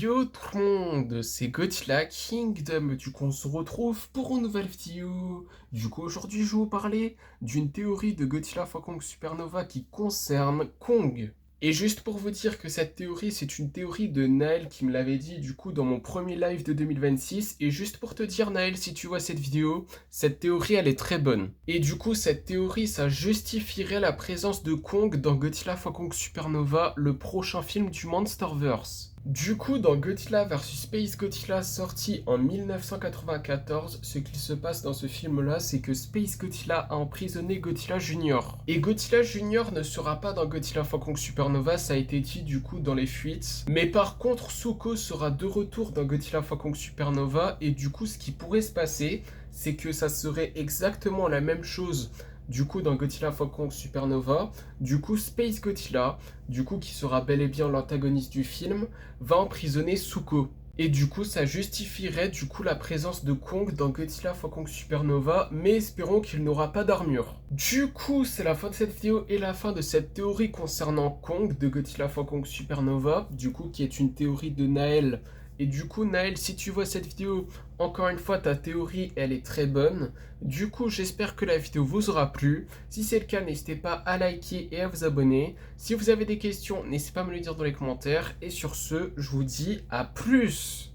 Yo tout le monde, c'est Godzilla Kingdom, du coup on se retrouve pour une nouvelle vidéo. Du coup aujourd'hui je vais vous parler d'une théorie de Godzilla x Kong Supernova qui concerne Kong. Et juste pour vous dire que cette théorie c'est une théorie de Naël qui me l'avait dit du coup dans mon premier live de 2026. Et juste pour te dire Naël, si tu vois cette vidéo, cette théorie elle est très bonne. Et du coup cette théorie ça justifierait la présence de Kong dans Godzilla x Kong Supernova, le prochain film du Monsterverse. Du coup, dans Godzilla vs Space Godzilla sorti en 1994, ce qu'il se passe dans ce film-là, c'est que Space Godzilla a emprisonné Godzilla Junior. Et Godzilla Junior ne sera pas dans Godzilla x Kong Supernova, ça a été dit du coup dans les fuites. Mais par contre, Zuko sera de retour dans Godzilla x Kong Supernova, et du coup, ce qui pourrait se passer, c'est que ça serait exactement la même chose. Du coup, dans Godzilla x Kong Supernova, du coup, Space Godzilla, du coup, qui sera bel et bien l'antagoniste du film, va emprisonner Zuko. Et du coup, ça justifierait du coup la présence de Kong dans Godzilla x Kong Supernova, mais espérons qu'il n'aura pas d'armure. Du coup, c'est la fin de cette vidéo et la fin de cette théorie concernant Kong de Godzilla x Kong Supernova, du coup, qui est une théorie de Naël. Et du coup, Naël, si tu vois cette vidéo, encore une fois, ta théorie, elle est très bonne. Du coup, j'espère que la vidéo vous aura plu. Si c'est le cas, n'hésitez pas à liker et à vous abonner. Si vous avez des questions, n'hésitez pas à me le dire dans les commentaires. Et sur ce, je vous dis à plus!